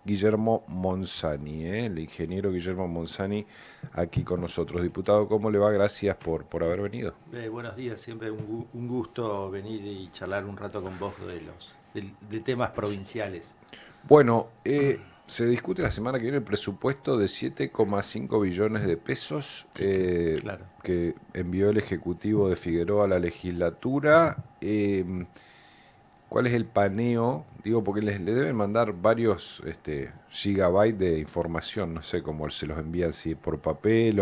Guillermo Monzani, el ingeniero Guillermo Monzani, aquí con nosotros. Diputado, ¿cómo le va? Gracias por haber venido. Buenos días, siempre un gusto venir y charlar un rato con vos de temas provinciales. Bueno, se discute la semana que viene el presupuesto de 7,5 billones de pesos Sí, claro. que envió el Ejecutivo de Figueroa a la legislatura. ¿Cuál es el paneo? Digo, porque le deben mandar varios gigabytes de información, no sé cómo se los envían, si por papel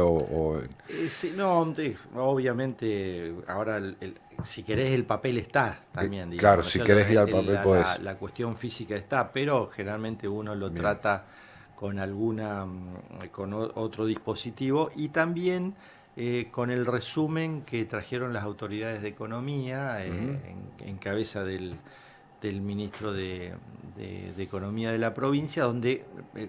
Sí, no, sí, obviamente, ahora si querés el papel está también, claro, digamos, ¿no es si cierto? querés ir al papel podés. La cuestión física está, pero generalmente uno lo Bien. trata con otro dispositivo y también con el resumen que trajeron las autoridades de economía Ujú. en cabeza del ministro de Economía de la provincia, donde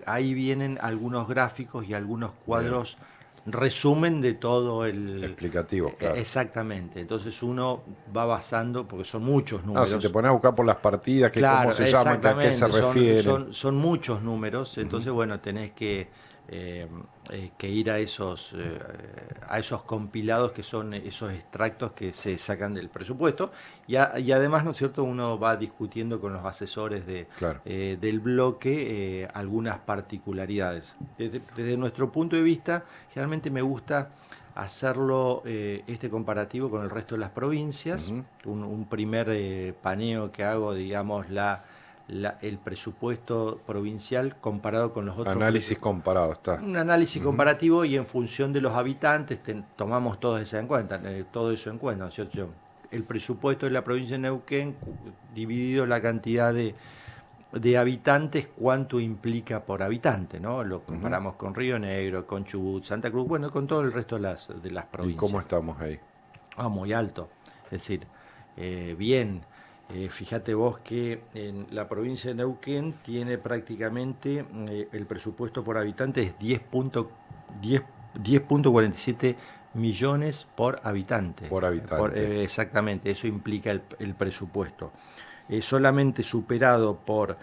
ahí vienen algunos gráficos y algunos Bien. cuadros resumen de todo el... Explicativos, claro. Exactamente, entonces uno va basando, porque son muchos No, si te números. pones a buscar por las partidas, que cómo Claro, se llaman, que a qué se exactamente, refieren. son muchos números, Ujú. entonces bueno, tenés eh, que ir a esos compilados que son esos extractos que se sacan del presupuesto y además, ¿no es cierto?, uno va discutiendo con los asesores Claro. del bloque algunas particularidades. Desde nuestro punto de vista, generalmente me gusta hacerlo este comparativo con el resto de las provincias, Ujú. un primer paneo que hago, digamos, el presupuesto provincial comparado con los otros Análisis presupuestos. comparado, está. Un análisis Ujú. comparativo y en función de los habitantes tomamos todo eso en cuenta, todo eso en cuenta, ¿no es cierto? El presupuesto de la provincia de Neuquén, dividido la cantidad de habitantes, cuánto implica por habitante, ¿no? Lo Ujú. comparamos con Río Negro, con Chubut, Santa Cruz, bueno, con todo el resto de las ¿Y cómo provincias. estamos ahí? Muy alto. Es decir, bien, fíjate vos que en la provincia de Neuquén tiene prácticamente el presupuesto por habitante es 10.47 millones por habitante. Por habitante. Exactamente, eso implica el presupuesto. Solamente superado por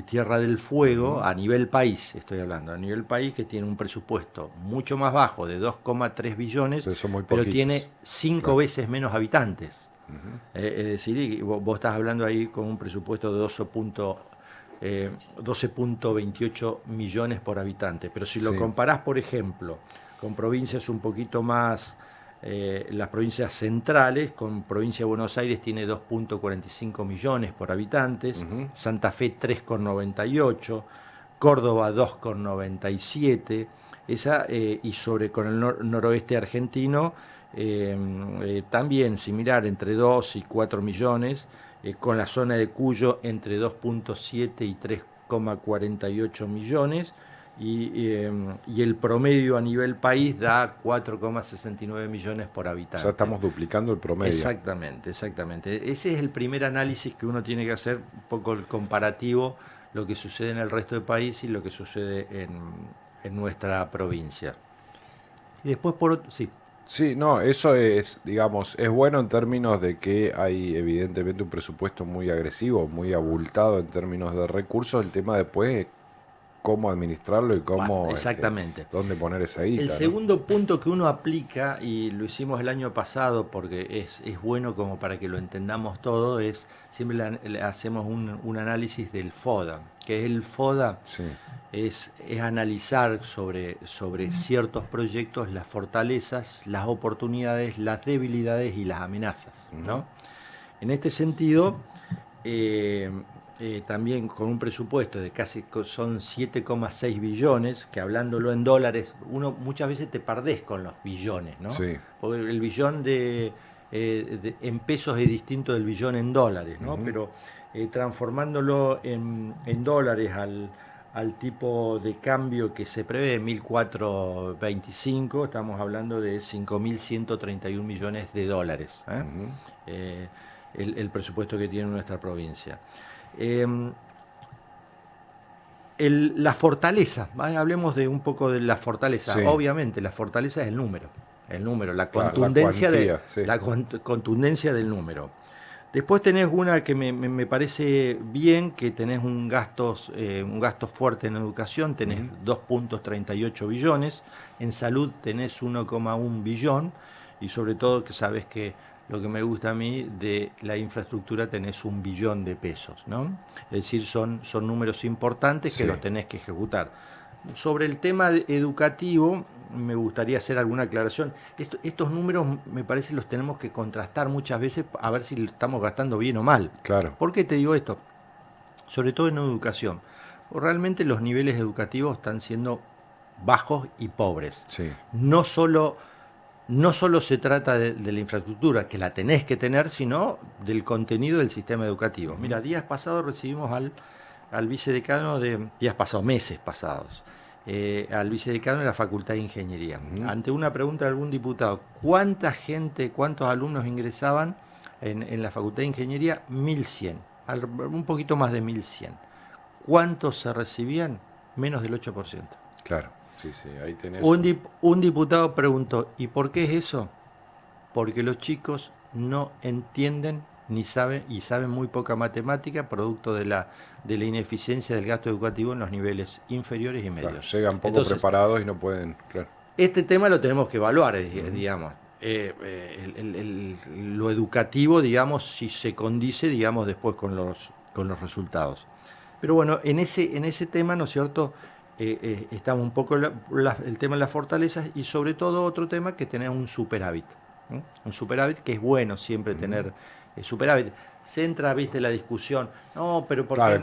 Tierra del Fuego, Ujú. a nivel país, estoy hablando, a nivel país que tiene un presupuesto mucho más bajo de 2,3 billones, Entonces son muy pero tiene poquitos. 5 Claro. veces menos habitantes. Ujú. Es decir, vos estás hablando ahí con un presupuesto de 12.28 millones por habitante, pero si lo Sí. comparás, por ejemplo, con provincias un poquito más las provincias centrales, con provincia de Buenos Aires tiene 2.45 millones por habitantes, Ujú. Santa Fe 3,98, Córdoba 2,97, y sobre con el noroeste argentino también similar, entre 2 y 4 millones, con la zona de Cuyo entre 2,7 y 3,48 millones, y el promedio a nivel país da 4,69 millones por O sea, habitante. estamos duplicando el promedio. Exactamente, exactamente. Ese es el primer análisis que uno tiene que hacer, un poco el comparativo, lo que sucede en el resto del país y lo que sucede en nuestra provincia. Y después sí, Sí, no, eso es, digamos, es bueno en términos de que hay evidentemente un presupuesto muy agresivo, muy abultado en términos de recursos. El tema después es cómo administrarlo y cómo, exactamente. dónde poner esa El guita, ¿no? segundo punto que uno aplica, y lo hicimos el año pasado porque es bueno como para que lo entendamos todo, es siempre le hacemos un análisis del FODA. Que es el FODA? Sí. Es analizar sobre ciertos proyectos las fortalezas, las oportunidades, las debilidades y las amenazas, Ujú. ¿no? En este sentido, eh, también con un presupuesto de casi son 7,6 billones, que hablándolo en dólares, uno muchas veces te perdés con los billones, ¿no? Sí. Porque el billón en pesos es distinto del billón en dólares, ¿no? Ujú. Pero transformándolo en dólares al tipo de cambio que se prevé, 1.425, estamos hablando de 5.131 millones de dólares. Ujú. Eh, el presupuesto que tiene nuestra provincia. Eh, la fortaleza, ¿vale? Hablemos de un poco de la fortaleza. Sí, Obviamente, la fortaleza es el número, la claro, la contundencia, cuantía, sí. contundencia del número. Después tenés una que me parece bien, que tenés un gasto fuerte en educación, tenés 2.38 billones, en salud tenés 1,1 billón, y sobre todo que sabes que lo que me gusta a mí de la infraestructura tenés 1 billón de pesos, ¿no? Es decir, son números importantes que Sí. los tenés que ejecutar. Sobre el tema educativo, me gustaría hacer alguna aclaración. Estos números me parece los tenemos que contrastar muchas veces a ver si lo estamos gastando bien o mal. Claro. ¿Por qué te digo esto? Sobre todo en educación. Realmente los niveles educativos están siendo bajos y pobres. Sí. No solo se trata de la infraestructura, que la tenés que tener, sino del contenido del sistema educativo. Mira, días pasados recibimos al vicedecano meses pasados, al vicedecano de la Facultad de Ingeniería. Ante una pregunta de algún diputado, cuántos alumnos ingresaban en la Facultad de Ingeniería? 1.100, un poquito más de 1.100. ¿Cuántos se recibían? Menos del 8%. Claro. Sí, ahí tenés. Un diputado preguntó, ¿y por qué es eso? Porque los chicos no entienden ni saben, y saben muy poca matemática, producto de la ineficiencia del gasto educativo en los niveles inferiores y medios. Claro, llegan poco Entonces, preparados y no pueden, claro. este tema lo tenemos que evaluar, digamos. Lo educativo, digamos, si se condice, digamos, después con los resultados. Pero bueno, en ese tema, ¿no es cierto?, estamos un poco el tema de las fortalezas, y sobre todo otro tema, que tenemos un superávit. Un superávit, que es bueno siempre tener superávit. Se entra, viste, la discusión, no, pero ¿por qué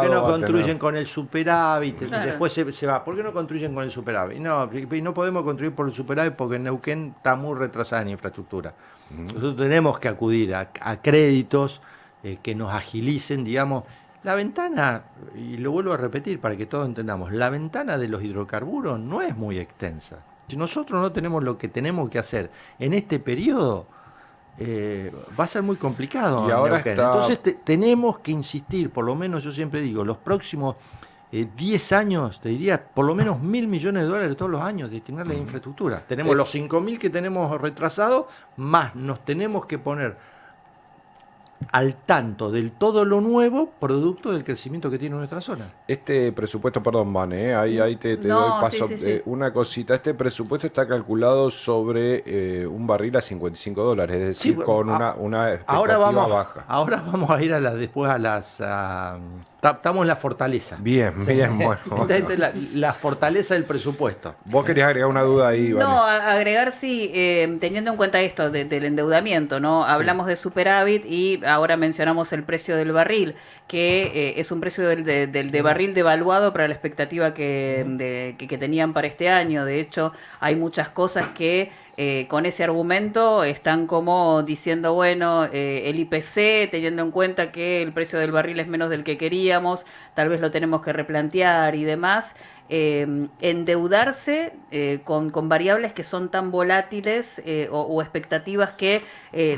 no construyen con el superávit? Claro. Después se va, ¿por qué no construyen con el superávit? No podemos construir por el superávit porque Neuquén está muy retrasada en infraestructura. Nosotros tenemos que acudir a créditos que nos agilicen, digamos. La ventana, y lo vuelvo a repetir para que todos entendamos, la ventana de los hidrocarburos no es muy extensa. Si nosotros no tenemos lo que tenemos que hacer en este periodo, va a ser muy complicado. Y ahora Entonces tenemos que insistir, por lo menos yo siempre digo, los próximos 10 años, te diría, por lo menos 1.000 millones de dólares todos los años destinarle a infraestructura. Tenemos los 5.000 que tenemos retrasados, más nos tenemos que poner al tanto del todo lo nuevo, producto del crecimiento que tiene nuestra zona. Este presupuesto, perdón, Vane, ahí te doy paso. Sí. Una cosita, este presupuesto está calculado sobre un barril a $55, es decir, con una expectativa baja. Ahora vamos a ir después a las... Estamos en la fortaleza. Bien, bueno. Esta es la fortaleza del presupuesto. ¿Vos querías agregar una duda ahí, Vane? No, agregar sí, teniendo en cuenta esto del endeudamiento, ¿no? Hablamos de superávit y ahora mencionamos el precio del barril, que es un precio del barril devaluado para la expectativa que tenían para este año. De hecho, hay muchas cosas que con ese argumento están como diciendo, bueno, el IPC, teniendo en cuenta que el precio del barril es menos del que queríamos, tal vez lo tenemos que replantear y demás. Endeudarse con variables que son tan volátiles o expectativas que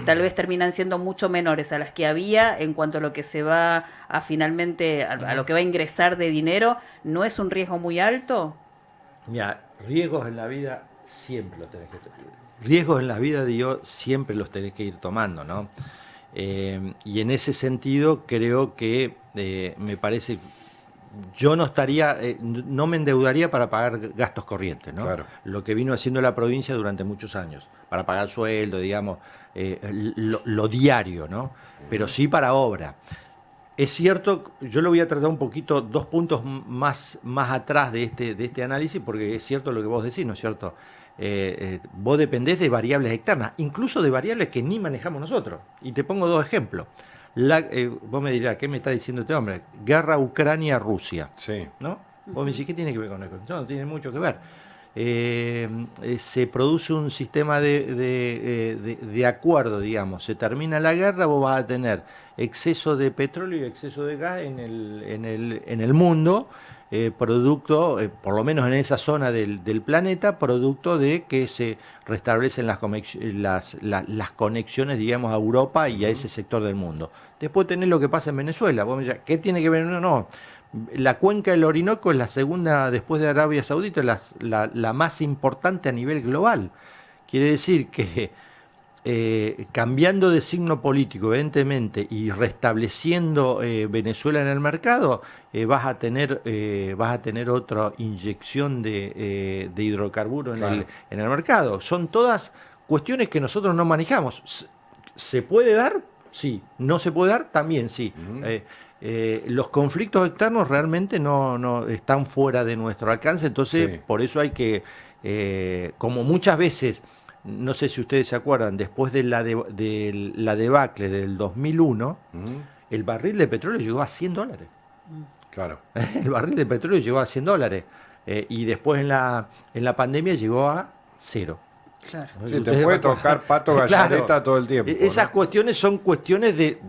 tal vez terminan siendo mucho menores a las que había en cuanto a lo que se va a finalmente, a lo que va a ingresar de dinero, ¿no es un riesgo muy alto? Mira, riesgos en la vida siempre los tenés que tomar. Riesgos en la vida, digo, siempre los tenés que ir tomando, ¿no? Y en ese sentido creo que me parece... Yo no me endeudaría para pagar gastos corrientes, ¿no? Claro. Lo que vino haciendo la provincia durante muchos años, para pagar sueldo, digamos, lo diario, ¿no? Pero sí para obra. Es cierto, yo lo voy a tratar un poquito, 2 puntos más atrás de este análisis, porque es cierto lo que vos decís, ¿no es cierto? Vos dependés de variables externas, incluso de variables que ni manejamos nosotros. Y te pongo 2 ejemplos. Vos me dirás, ¿qué me está diciendo este hombre? Guerra Ucrania-Rusia. Sí. ¿No? Vos me decís, ¿qué tiene que ver con eso? No tiene mucho que ver. Se produce un sistema de acuerdo, digamos. Se termina la guerra, vos vas a tener exceso de petróleo y exceso de gas en el mundo, producto, por lo menos en esa zona del planeta, producto de que se restablecen las conexiones, digamos, a Europa y a ese sector del mundo. Después tenés lo que pasa en Venezuela. Vos me decís, ¿qué tiene que ver? No. La cuenca del Orinoco es la segunda, después de Arabia Saudita, la más importante a nivel global. Quiere decir que cambiando de signo político, evidentemente, y restableciendo Venezuela en el mercado, vas a tener otra inyección de hidrocarburos Claro. en el mercado. Son todas cuestiones que nosotros no manejamos. ¿Se puede dar? Sí. ¿No se puede dar? También sí. Los conflictos externos realmente no están fuera de nuestro alcance, entonces Sí. por eso hay que, como muchas veces, no sé si ustedes se acuerdan, después de la debacle del 2001, Ujú. el barril de petróleo llegó a $100. Claro. El barril de petróleo llegó a $100. Y después en la pandemia llegó a cero. Claro. Sí, te Ustedes puede recuerdan. tocar Pato Gallareta Claro. todo el tiempo. Esas ¿no? cuestiones son cuestiones de...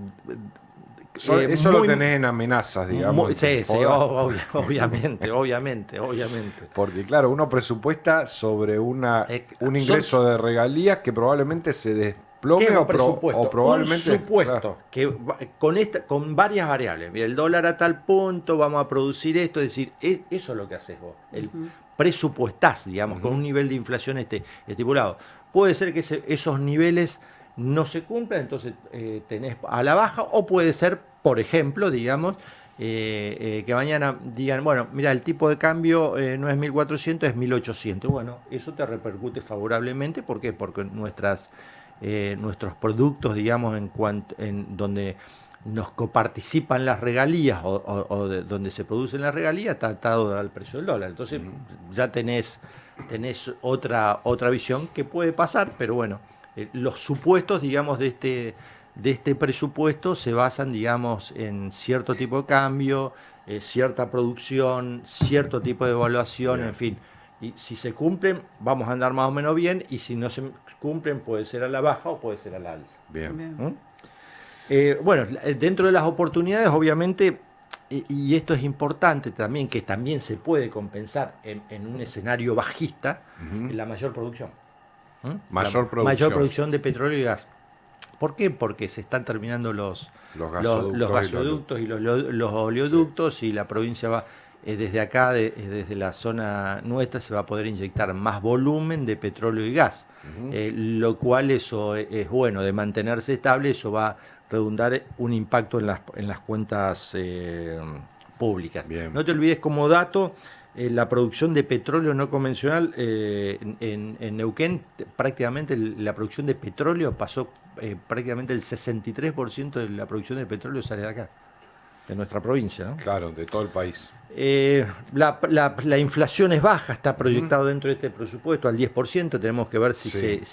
Eso lo muy- tenés en amenazas, digamos. en sí, tu sí, foda. obviamente. Porque claro, uno presupuesta sobre un ingreso de regalías que probablemente se ¿Qué desplome es un o presupuesto? probablemente... Un supuesto claro. que con varias variables. Mira, el dólar a tal punto, vamos a producir esto, es decir, eso es lo que haces vos. El presupuestás, digamos, con un nivel de inflación estipulado. Puede ser que esos niveles no se cumplan, entonces tenés a la baja, o puede ser, por ejemplo, digamos, que mañana digan, bueno, mira, el tipo de cambio no es 1.400, es 1.800. Bueno, eso te repercute favorablemente. ¿Por qué? Porque nuestros productos, digamos, en donde nos coparticipan las regalías o donde se producen las regalías, está atado al precio del dólar. Entonces ya tenés otra visión que puede pasar, pero bueno, los supuestos, digamos, de este presupuesto se basan, digamos, en cierto tipo de cambio, cierta producción, cierto tipo de evaluación, Bien. en fin. Y si se cumplen, vamos a andar más o menos bien, y si no se cumplen, puede ser a la baja o puede ser a la alza. Bien. Bien. ¿Mm? Bueno, dentro de las oportunidades, obviamente, y esto es importante también, que también se puede compensar en un escenario bajista, la mayor producción. Mayor producción. Mayor producción de petróleo y gas. ¿Por qué? Porque se están terminando los gasoductos y los oleoductos, y la provincia va, desde acá, desde la zona nuestra, se va a poder inyectar más volumen de petróleo y gas, lo cual eso es bueno, de mantenerse estable, eso va a redundar un impacto en las cuentas públicas. Bien. No te olvides, como dato, la producción de petróleo no convencional en Neuquén, prácticamente la producción de petróleo pasó, prácticamente el 63% de la producción de petróleo sale de acá, de nuestra provincia, ¿no? Claro, de todo el país. La inflación es baja, está proyectado dentro de este presupuesto al 10%. Tenemos que ver si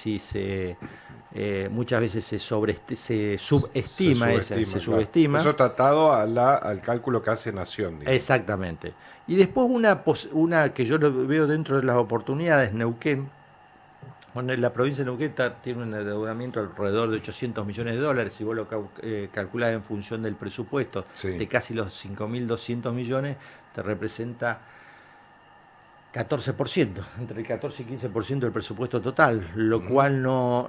muchas veces se subestima. Se claro. subestima. Eso está atado al cálculo que hace Nación. digamos. Exactamente. Y después una que yo lo veo dentro de las oportunidades, Neuquén. Bueno, la provincia de Neuquén tiene un endeudamiento alrededor de $800 millones. Si vos lo calculás en función del presupuesto, Sí. de casi los 5.200 millones, te representa 14%, entre el 14 y 15% del presupuesto total, lo cual no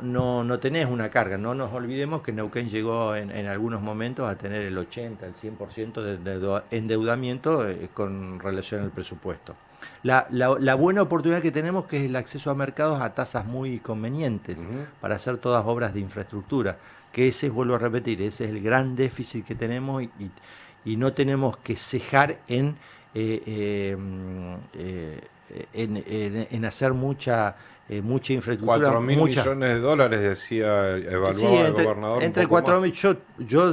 tenés una carga. No nos olvidemos que Neuquén llegó en algunos momentos a tener el 80, el 100% de endeudamiento con relación al presupuesto. La buena oportunidad que tenemos, que es el acceso a mercados a tasas muy convenientes para hacer todas obras de infraestructura, que vuelvo a repetir, ese es el gran déficit que tenemos, y no tenemos que cejar en hacer mucha infraestructura. 4.000 millones de dólares, decía, evaluaba Sí, el gobernador. entre un poco 4.000. Yo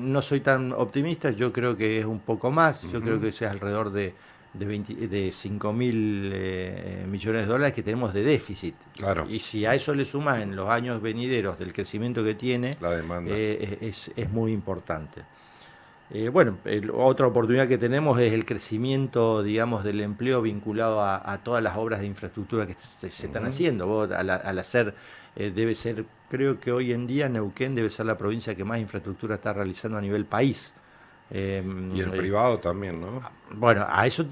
no soy tan optimista, yo creo que es un poco más, yo creo que sea alrededor de 5.000 millones de dólares que tenemos de déficit. Claro. Y si a eso le sumas en los años venideros del crecimiento que tiene, La demanda. es muy importante. Bueno, otra oportunidad que tenemos es el crecimiento, digamos, del empleo vinculado a todas las obras de infraestructura que se están haciendo. Vos, al hacer, debe ser, creo que hoy en día Neuquén debe ser la provincia que más infraestructura está realizando a nivel país. Y el privado también, ¿no? Bueno, a eso,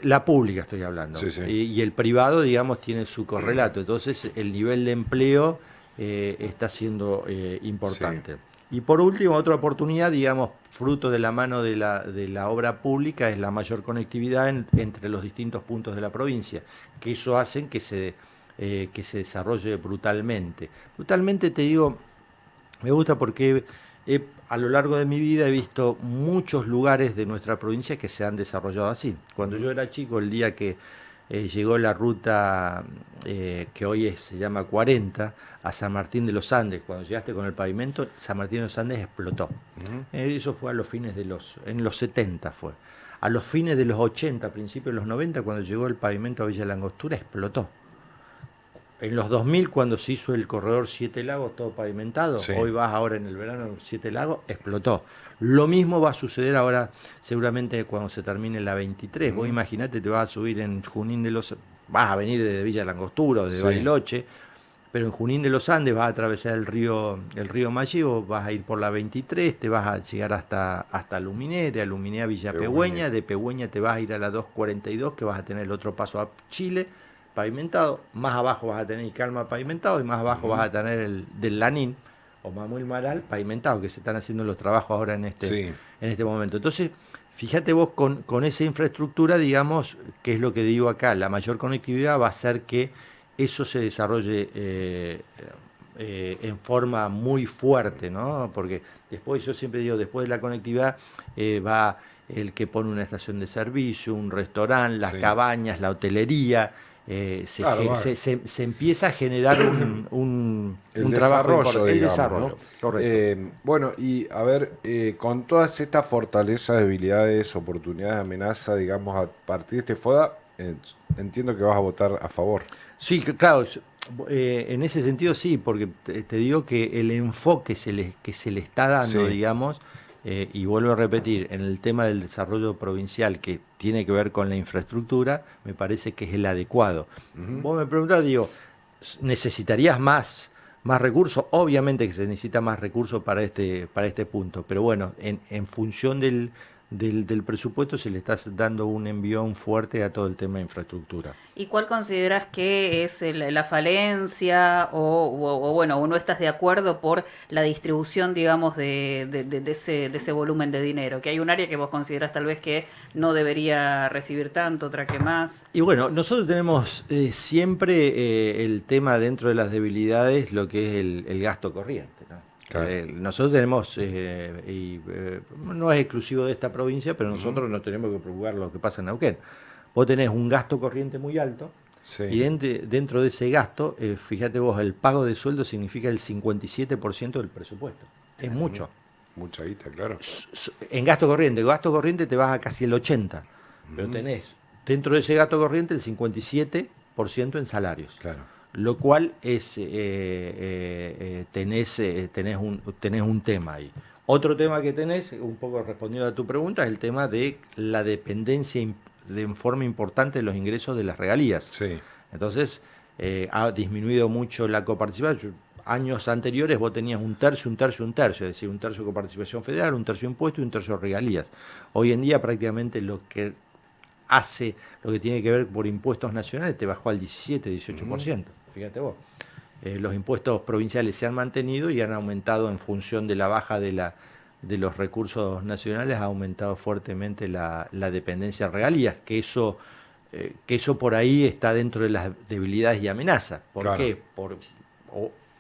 la pública estoy hablando. Sí, sí. Y el privado, digamos, tiene su correlato. Entonces, el nivel de empleo está siendo importante. Sí. Y por último, otra oportunidad, digamos, fruto de la mano de la obra pública, es la mayor conectividad entre los distintos puntos de la provincia, que eso hace que que se desarrolle brutalmente. Brutalmente te digo, me gusta porque a lo largo de mi vida he visto muchos lugares de nuestra provincia que se han desarrollado así. Cuando yo era chico, el día que llegó la ruta que hoy se llama 40 a San Martín de los Andes, cuando llegaste con el pavimento, San Martín de los Andes explotó. Eso fue a los fines en los 70 fue. A los fines de los 80, principios de los 90, cuando llegó el pavimento a Villa Langostura, explotó. En los 2000, cuando se hizo el corredor Siete Lagos, todo pavimentado, sí. Hoy vas ahora en el verano, Siete Lagos, explotó. Lo mismo va a suceder ahora, seguramente cuando se termine la 23. Vos imaginate, te vas a subir en Junín de los... Vas a venir desde Villa Langostura o desde Bariloche, pero en Junín de los Andes vas a atravesar el río Mallevo, vas a ir por la 23, te vas a llegar hasta Luminé, de Luminé a Villa Pegüeña, de Pegüeña te vas a ir a la 242, que vas a tener el otro paso a Chile, pavimentado, más abajo vas a tener Calma pavimentado y más abajo vas a tener el del Lanín o Mamuel Maral pavimentado, que se están haciendo los trabajos ahora en este momento. Entonces, fíjate vos con esa infraestructura, digamos, que es lo que digo acá, la mayor conectividad va a hacer que eso se desarrolle en forma muy fuerte, ¿no? Porque después, yo siempre digo, después de la conectividad va el que pone una estación de servicio, un restaurante, las cabañas, la hotelería. Se empieza a generar un trabajo, el desarrollo, correcto. Bueno, y a ver, con todas estas fortalezas, debilidades, oportunidades, amenazas, digamos, a partir de este FODA, entiendo que vas a votar a favor. Sí, claro, en ese sentido sí, porque te digo que el enfoque que se le está dando, digamos, y vuelvo a repetir, en el tema del desarrollo provincial que tiene que ver con la infraestructura, me parece que es el adecuado. Vos me preguntás, digo, ¿necesitarías más recursos? Obviamente que se necesita más recursos para este punto, pero bueno, en función del presupuesto se le está dando un envión fuerte a todo el tema de infraestructura. ¿Y cuál consideras que es la falencia o no estás de acuerdo por la distribución, digamos, de ese volumen de dinero? Que hay un área que vos considerás tal vez que no debería recibir tanto, otra que más. Y bueno, nosotros tenemos siempre el tema dentro de las debilidades, lo que es el gasto corriente, ¿no? Claro. Nosotros tenemos, no es exclusivo de esta provincia, pero nosotros no tenemos que preocupar lo que pasa en Neuquén. Vos tenés un gasto corriente muy alto y dentro de ese gasto, fíjate vos, el pago de sueldo significa el 57% del presupuesto. Es mucho. Mucha guita, claro. En gasto corriente te vas a casi el 80%, pero tenés dentro de ese gasto corriente el 57% en salarios. Claro. Lo cual es tenés un tema ahí. Otro tema que tenés, un poco respondiendo a tu pregunta, es el tema de la dependencia en forma importante de los ingresos de las regalías. Sí. Entonces, ha disminuido mucho la coparticipación. Años anteriores vos tenías un tercio, es decir, un tercio coparticipación federal, un tercio impuesto y un tercio regalías. Hoy en día prácticamente lo que tiene que ver por impuestos nacionales te bajó al 17-18%. Fíjate vos, los impuestos provinciales se han mantenido y han aumentado en función de la baja de los recursos nacionales, ha aumentado fuertemente la dependencia de regalías, que eso por ahí está dentro de las debilidades y amenazas. ¿Por qué?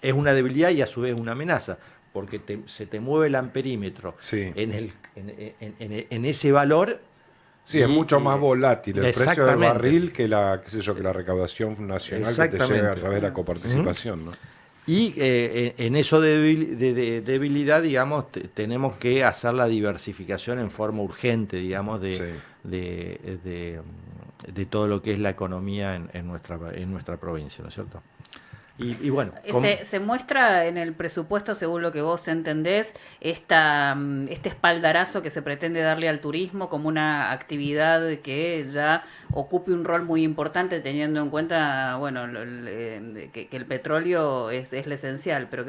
Es una debilidad y a su vez una amenaza, porque se te mueve el amperímetro en ese valor. Sí, es mucho más volátil el precio del barril que la recaudación nacional que te llega a través de la coparticipación, ¿no? Y en eso de debilidad, digamos, tenemos que hacer la diversificación en forma urgente, digamos, de todo lo que es la economía en nuestra provincia, ¿no es cierto? Y bueno, se muestra en el presupuesto, según lo que vos entendés, este espaldarazo que se pretende darle al turismo como una actividad que ya ocupe un rol muy importante, teniendo en cuenta, bueno, que el petróleo es lo esencial, pero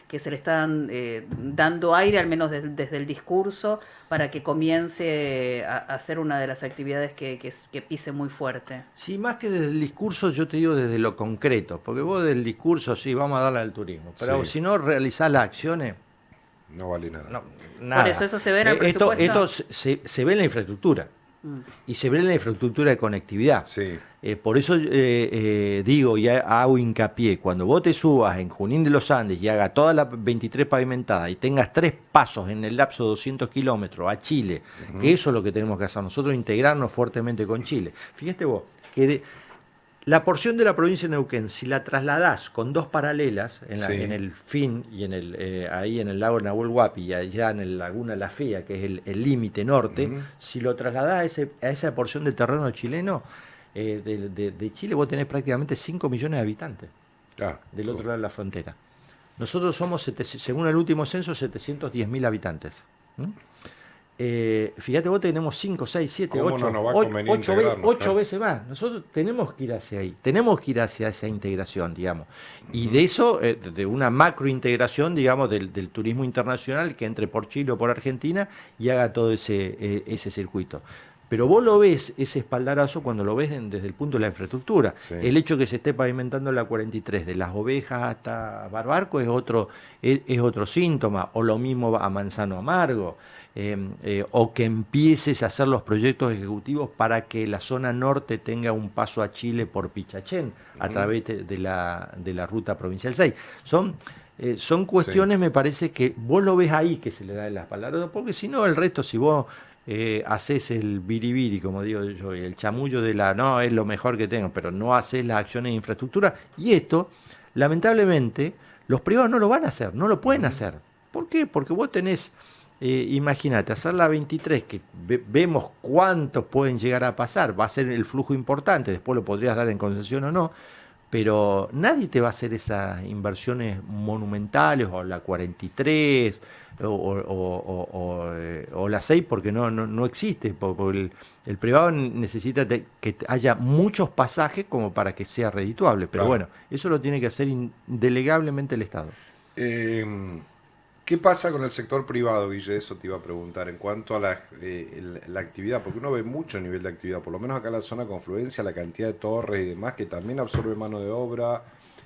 que se le están dando aire, al menos desde el discurso, para que comience a ser una de las actividades que pise muy fuerte. Sí, más que desde el discurso, yo te digo desde lo concreto, porque vos del discurso sí, vamos a darle al turismo, pero si no realizás las acciones, no vale nada. No, nada. Por eso se ve en el presupuesto. Esto se ve en la infraestructura. Y se ve en la infraestructura de conectividad. Sí. Por eso digo y hago hincapié, cuando vos te subas en Junín de los Andes y hagas toda la 23 pavimentada y tengas 3 pasos en el lapso de 200 kilómetros a Chile, que eso es lo que tenemos que hacer nosotros, integrarnos fuertemente con Chile. Fíjate vos, que la porción de la provincia de Neuquén, si la trasladás con 2 paralelas, en el fin y ahí en el lago Nahuel Huapi y allá en el Laguna La Fea, que es el límite norte, si lo trasladás a esa porción del terreno chileno, de Chile, vos tenés prácticamente 5 millones de habitantes del otro lado de la frontera. Nosotros somos, según el último censo, 710.000 habitantes. Fíjate, vos tenemos 5, 6, 7, 8 veces más. Nosotros tenemos que ir hacia ahí, tenemos que ir hacia esa integración, digamos. Y de eso, de una macrointegración, digamos, del turismo internacional que entre por Chile o por Argentina y haga todo ese circuito. Pero vos lo ves, ese espaldarazo, cuando lo ves desde el punto de la infraestructura. Sí. El hecho que se esté pavimentando la 43, de las Ovejas hasta Barbarco, es otro síntoma. O lo mismo a Manzano Amargo. O que empieces a hacer los proyectos ejecutivos para que la zona norte tenga un paso a Chile por Pichachén, a través de la ruta provincial 6. Son cuestiones, me parece, que vos lo ves ahí que se le da el espaldarazo, porque si no, el resto, si vos haces el biribiri, como digo yo, el chamullo de no, es lo mejor que tengo, pero no haces las acciones de infraestructura, y esto, lamentablemente, los privados no lo van a hacer, no lo pueden hacer. ¿Por qué? Porque vos tenés, imagínate, hacer la 23, que vemos cuántos pueden llegar a pasar, va a ser el flujo importante, después lo podrías dar en concesión o no, pero nadie te va a hacer esas inversiones monumentales, o la 43, o la 6, porque no existe, porque el privado necesita que haya muchos pasajes como para que sea redituable, pero bueno, eso lo tiene que hacer indelegablemente el Estado. ¿Qué pasa con el sector privado, Guille? Eso te iba a preguntar, en cuanto a la actividad, porque uno ve mucho nivel de actividad, por lo menos acá en la zona de confluencia, la cantidad de torres y demás, que también absorbe mano de obra,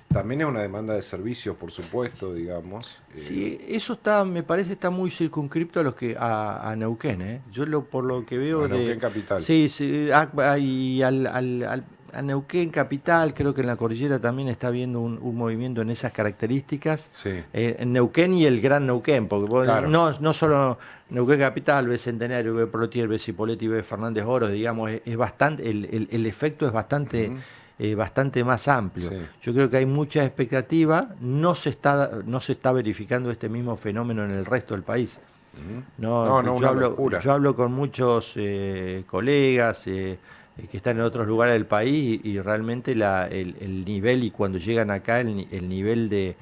también es una demanda de servicios, por supuesto, digamos. Sí, eso me parece está muy circunscripto a Neuquén, Yo por lo que veo a Neuquén Capital. Sí, y a Neuquén Capital, creo que en la cordillera también está habiendo un movimiento en esas características. Sí. En Neuquén y el Gran Neuquén, porque claro. no solo Neuquén Capital, ve Centenario, ve Plotier, ve Cipolletti, ve Fernández Oro, digamos, es bastante, el efecto es bastante, bastante más amplio. Sí. Yo creo que hay mucha expectativa, no se está verificando este mismo fenómeno en el resto del país. Yo hablo con muchos colegas que están en otros lugares del país y realmente el nivel, y cuando llegan acá el nivel de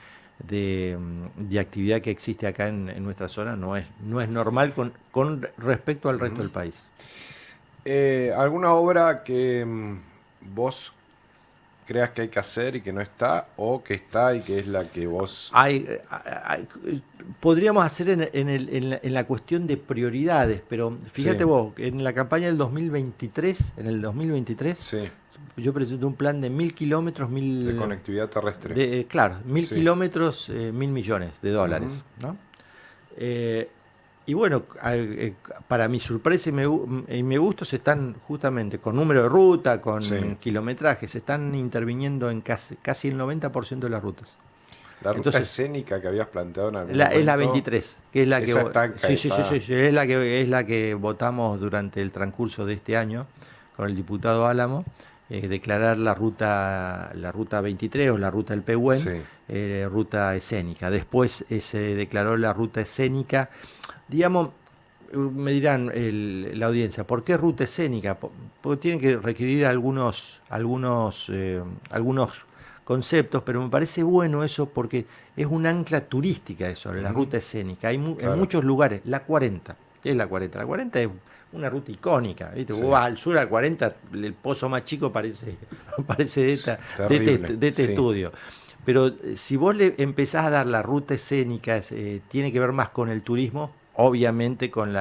actividad que existe acá en nuestra zona no es normal con respecto al resto del país. ¿Alguna obra que vos creas que hay que hacer y que no está, o que está y que es la que vos... Podríamos hacer en la cuestión de prioridades, pero fíjate vos, en la campaña del 2023, sí. Yo presenté un plan de 1.000 kilómetros, de conectividad terrestre. Claro, 1.000 kilómetros, 1.000 millones de dólares, ¿no? Y bueno, para mi sorpresa y mi gusto, se están justamente con número de ruta, con kilometraje, se están interviniendo en casi el 90% de las rutas. La ruta escénica que habías planteado en algún momento, es la 23, que es la que es la que votamos durante el transcurso de este año con el diputado Álamo, declarar la ruta 23 o la ruta del Pehuen, ruta escénica. Después se declaró la ruta escénica. Digamos, me dirán la audiencia, ¿por qué ruta escénica? Porque tienen que requerir algunos conceptos, pero me parece bueno eso porque es un ancla turística eso, la ruta escénica. Hay en muchos lugares, la 40, ¿qué es la 40? La 40 es una ruta icónica, ¿viste? Vos vas al sur, al 40, el pozo más chico parece de este estudio. Pero si vos le empezás a dar la ruta escénica, tiene que ver más con el turismo, obviamente con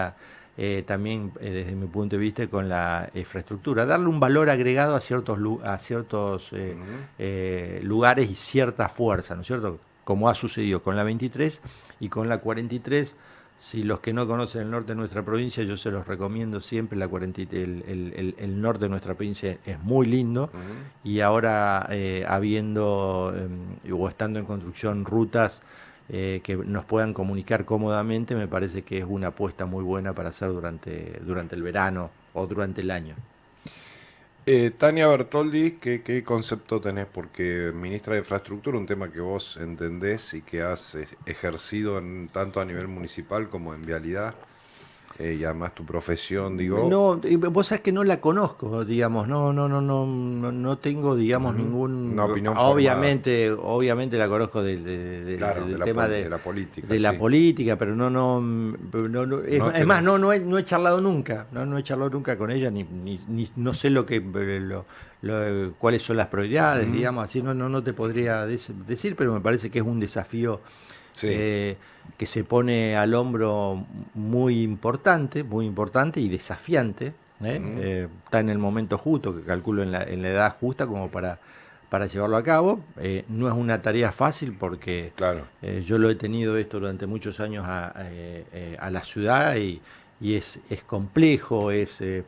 también desde mi punto de vista con la infraestructura, darle un valor agregado a ciertos lugares y cierta fuerza, ¿no es cierto? Como ha sucedido con la 23 y con la 43, Si los que no conocen el norte de nuestra provincia, yo se los recomiendo siempre. El norte de nuestra provincia es muy lindo. Y ahora habiendo o estando en construcción rutas que nos puedan comunicar cómodamente, me parece que es una apuesta muy buena para hacer durante el verano o durante el año. Tania Bertoldi, ¿qué concepto tenés? Porque ministra de Infraestructura, un tema que vos entendés y que has ejercido tanto a nivel municipal como en vialidad, y además tu profesión, digo. No, vos sabés que no la conozco, digamos, no tengo, digamos, Una opinión obviamente la conozco claro, del tema de la política. de la Sí. política, pero es más, no he charlado nunca, no he charlado nunca con ella, ni no sé cuáles son las prioridades, digamos, así no te podría decir, pero me parece que es un desafío Sí. que se pone al hombro muy importante y desafiante. Está en el momento justo, que calculo en la edad justa como para llevarlo a cabo. No es una tarea fácil porque Claro. yo lo he tenido esto durante muchos años a la ciudad y es complejo,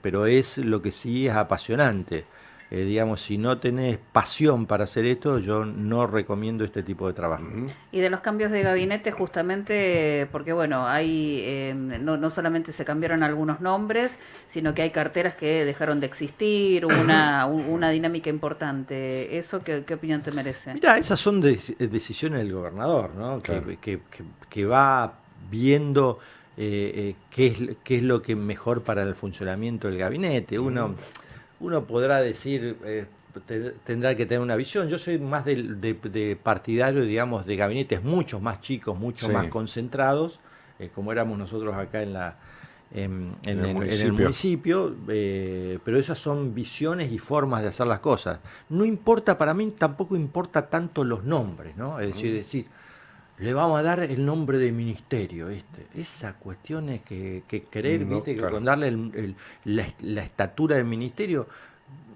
pero es lo que sí es apasionante. Digamos, si no tenés pasión para hacer esto, yo no recomiendo este tipo de trabajo. Y de los cambios de gabinete, justamente, porque bueno, hay no solamente se cambiaron algunos nombres, sino que hay carteras que dejaron de existir, una dinámica importante. ¿Eso qué opinión te merece? Mirá, esas son decisiones del gobernador, ¿no? Claro. Que va viendo qué es lo que es mejor para el funcionamiento del gabinete. Uno podrá decir, tendrá que tener una visión. Yo soy más de partidario, digamos, de gabinetes mucho más chicos, mucho más concentrados, como éramos nosotros acá en el municipio, pero esas son visiones y formas de hacer las cosas. No importa, para mí tampoco importa tanto los nombres, ¿no? Es decir, le vamos a dar el nombre de ministerio. Esa cuestión es que querer, viste, que con darle la estatura del ministerio.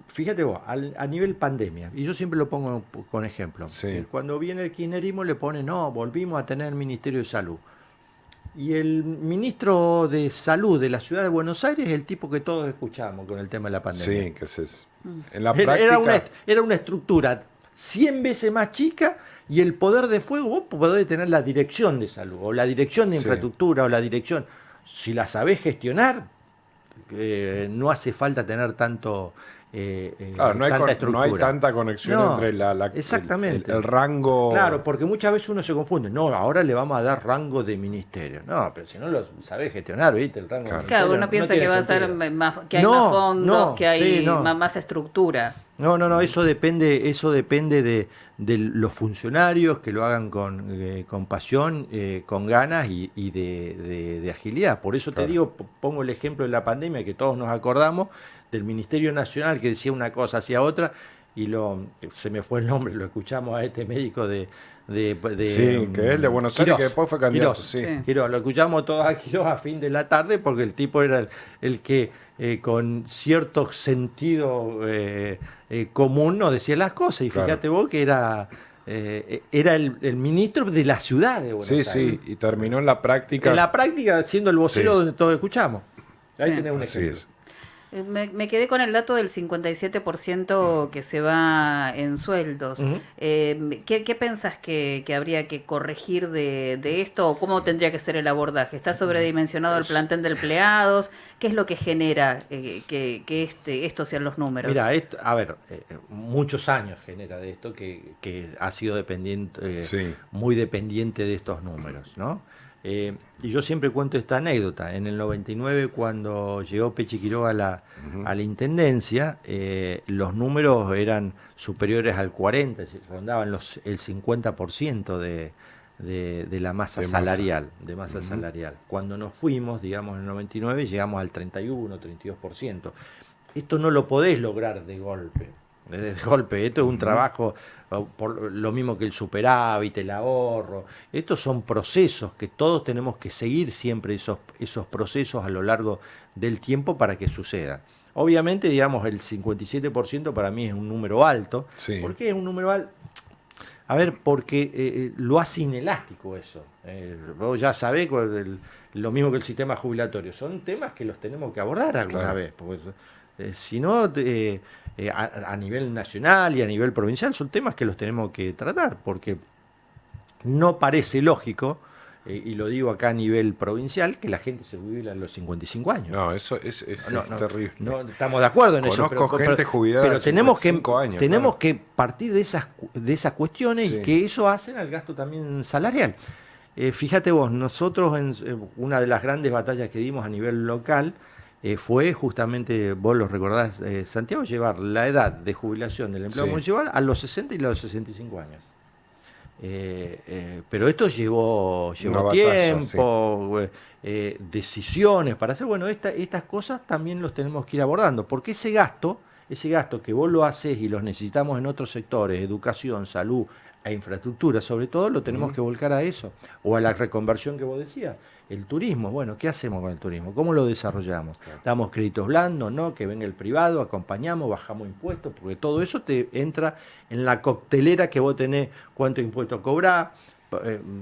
Fíjate vos, a nivel pandemia, y yo siempre lo pongo con ejemplo. Sí. Cuando viene el kirchnerismo le pone, no, volvimos a tener Ministerio de Salud. Y el ministro de Salud de la ciudad de Buenos Aires es el tipo que todos escuchamos con el tema de la pandemia. Sí, que es. En la práctica. Era una estructura 100 veces más chica y el poder de fuego, vos podés tener la dirección de salud o la dirección de infraestructura o la dirección. Si la sabés gestionar, no hace falta tener tanto... Claro, no hay tanta conexión entre exactamente. el rango. Claro, porque muchas veces uno se confunde. No, ahora le vamos a dar rango de ministerio. No, pero si no lo sabés gestionar, ¿viste? El rango de ministerio. Claro, uno piensa que va a ser más, que hay más fondos, que hay más estructura. No, eso depende de los funcionarios que lo hagan con pasión, con ganas y de agilidad. Por eso te digo, pongo el ejemplo de la pandemia que todos nos acordamos, del Ministerio Nacional que decía una cosa, hacía otra, y se me fue el nombre, lo escuchamos a este médico que es de Buenos Aires, que después fue candidato. Quirós, lo escuchamos todos a Quirós a fin de la tarde porque el tipo era el que con cierto sentido común nos decía las cosas, y fíjate vos que era el ministro de la ciudad de Buenos Aires. Sí, y terminó en la práctica. En la práctica siendo el vocero donde todos escuchamos. Ahí tenés un ejemplo. Me quedé con el dato del 57% que se va en sueldos. ¿Qué pensás que habría que corregir de esto? ¿O cómo tendría que ser el abordaje? ¿Está sobredimensionado el plantel de empleados? ¿Qué es lo que genera que estos sean los números? Mira, muchos años genera de esto que ha sido muy dependiente de estos números, ¿no? Y yo siempre cuento esta anécdota. En el 99, cuando llegó Pechi Quiroga a la intendencia, los números eran superiores al 40%, rondaban el 50% de la masa salarial. Cuando nos fuimos, digamos, en el 99, llegamos al 31, 32%. Esto no lo podés lograr de golpe. Esto es un trabajo, por lo mismo que el superávit, el ahorro. Estos son procesos que todos tenemos que seguir siempre, esos procesos a lo largo del tiempo para que sucedan. Obviamente, digamos, el 57% para mí es un número alto. Sí. ¿Por qué es un número alto? A ver, porque lo hace inelástico eso. Vos ya sabés lo mismo que el sistema jubilatorio. Son temas que los tenemos que abordar alguna vez. Porque, si no, a nivel nacional y a nivel provincial, son temas que los tenemos que tratar. Porque no parece lógico, y lo digo acá a nivel provincial, que la gente se jubila a los 55 años. No, eso es terrible. No estamos de acuerdo en eso. Conozco gente jubilada pero de 55 años. Tenemos que partir de esas cuestiones y que eso hacen al gasto también salarial. Fíjate vos, nosotros una de las grandes batallas que dimos a nivel local fue justamente, vos lo recordás, Santiago, llevar la edad de jubilación del empleado municipal a los 60 y los 65 años. Pero esto llevó tiempo, decisiones para hacer. Bueno, estas cosas también los tenemos que ir abordando, porque ese gasto que vos lo haces y los necesitamos en otros sectores, educación, salud e infraestructura, sobre todo, lo tenemos que volcar a eso, o a la reconversión que vos decías. El turismo, bueno, ¿qué hacemos con el turismo? ¿Cómo lo desarrollamos? ¿Damos créditos blandos? ¿No? Que venga el privado, acompañamos, bajamos impuestos, porque todo eso te entra en la coctelera que vos tenés, cuánto impuesto cobrás.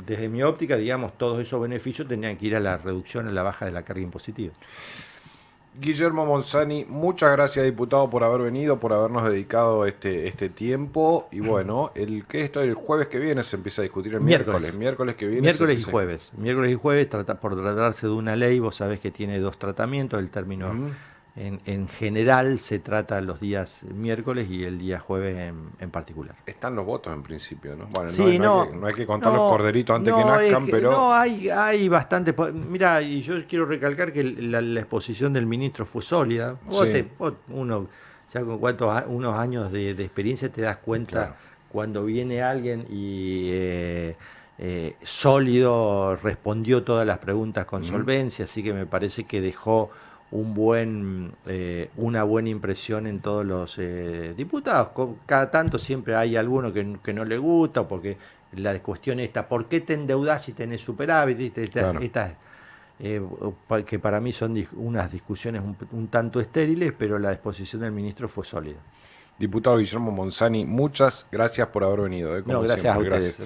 Desde mi óptica, digamos, todos esos beneficios tenían que ir a la reducción, a la baja de la carga impositiva. Guillermo Monzani, muchas gracias, diputado, por haber venido, por habernos dedicado este tiempo. Y bueno, el jueves que viene se empieza a discutir el miércoles que viene. Miércoles y jueves, por tratarse de una ley, vos sabés que tiene 2 tratamientos. El término en general se trata los días miércoles y el día jueves en particular. Están los votos en principio, ¿no? Bueno, sí, no hay que contar los corderitos antes que nazcan, pero... No, hay bastante... Mirá, y yo quiero recalcar que la exposición del ministro fue sólida. Uno, ya con unos años de experiencia, te das cuenta cuando viene alguien y... sólido, respondió todas las preguntas con solvencia, así que me parece que dejó una buena impresión en todos los diputados. Cada tanto siempre hay alguno que no le gusta, porque la cuestión ¿por qué te endeudás si tenés superávit? Que para mí son unas discusiones un tanto estériles, pero la exposición del ministro fue sólida. Diputado Guillermo Monzani, muchas gracias por haber venido. Gracias a ustedes.